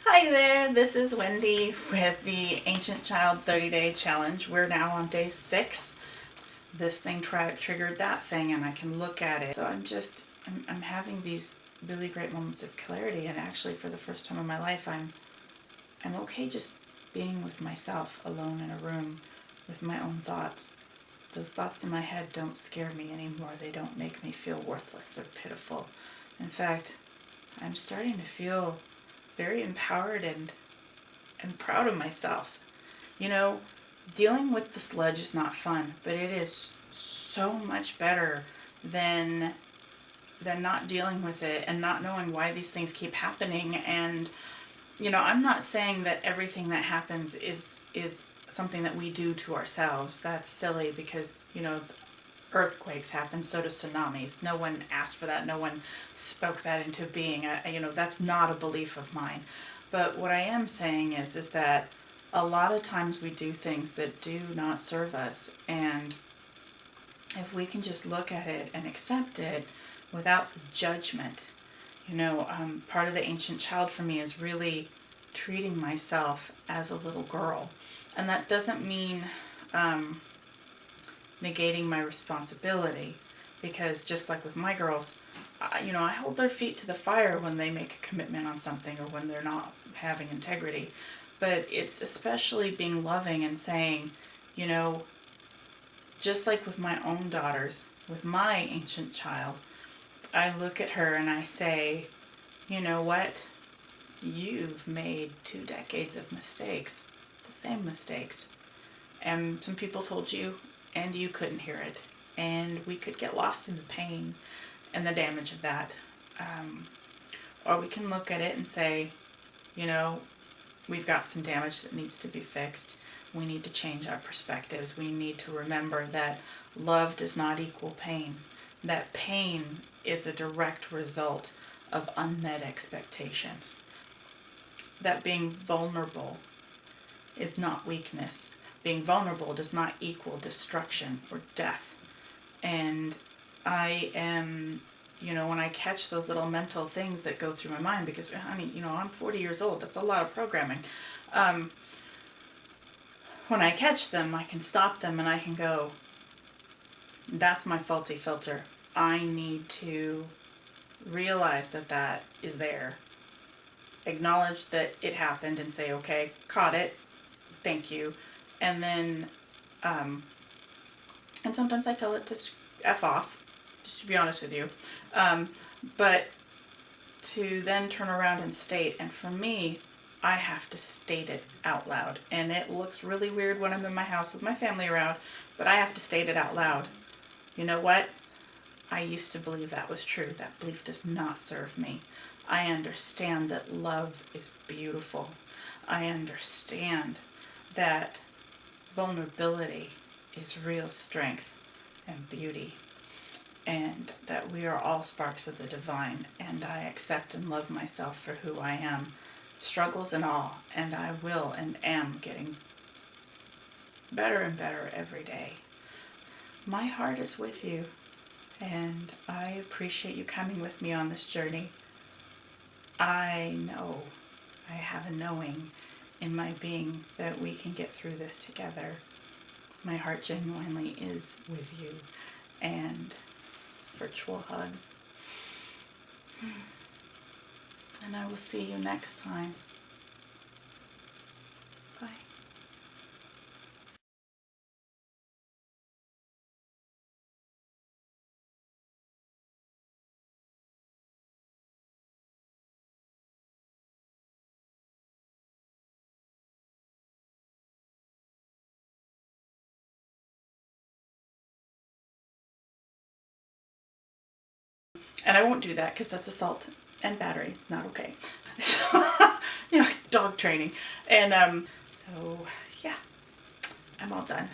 Hi there, this is Wendy with the Ancient Child 30-Day Challenge. We're now on day 6. This thing triggered that thing and I can look at it. So I'm having these really great moments of clarity, and actually for the first time in my life I'm okay just being with myself alone in a room with my own thoughts. Those thoughts in my head don't scare me anymore. They don't make me feel worthless or pitiful. In fact, I'm starting to feel very empowered and proud of myself. You know, dealing with the sludge is not fun, but it is so much better than not dealing with it and not knowing why these things keep happening. And I'm not saying that everything that happens is something that we do to ourselves. That's silly because, earthquakes happen, so do tsunamis. No one asked for that. No one spoke that into being. That's not a belief of mine. But what I am saying is that a lot of times we do things that do not serve us. And if we can just look at it and accept it without the judgment, part of the ancient child for me is really treating myself as a little girl. And that doesn't mean negating my responsibility, because just like with my girls, I hold their feet to the fire when they make a commitment on something or when they're not having integrity. But it's especially being loving and saying, just like with my own daughters, with my ancient child, I look at her and I say, you know what? You've made 2 decades of mistakes, the same mistakes. And some people told you, and you couldn't hear it. And we could get lost in the pain and the damage of that. Or we can look at it and say, we've got some damage that needs to be fixed. We need to change our perspectives. We need to remember that love does not equal pain. That pain is a direct result of unmet expectations. That being vulnerable is not weakness. Being vulnerable does not equal destruction or death. And I am, when I catch those little mental things that go through my mind, because, honey, I'm 40 years old. That's a lot of programming. When I catch them, I can stop them and I can go, that's my faulty filter. I need to realize that is there. Acknowledge that it happened and say, okay, caught it. Thank you. And then, and sometimes I tell it to F off, just to be honest with you. But to then turn around and state, and for me, I have to state it out loud. And it looks really weird when I'm in my house with my family around, but I have to state it out loud. You know what? I used to believe that was true. That belief does not serve me. I understand that love is beautiful. I understand that vulnerability is real strength and beauty, and that we are all sparks of the divine, and I accept and love myself for who I am, struggles and all, and I will and am getting better and better every day. My heart is with you, and I appreciate you coming with me on this journey. I know, I have a knowing in my being that we can get through this together. My heart genuinely is with you, and virtual hugs. And I will see you next time. Bye. And I won't do that because that's assault and battery. It's not okay. So, dog training. And so, yeah, I'm all done.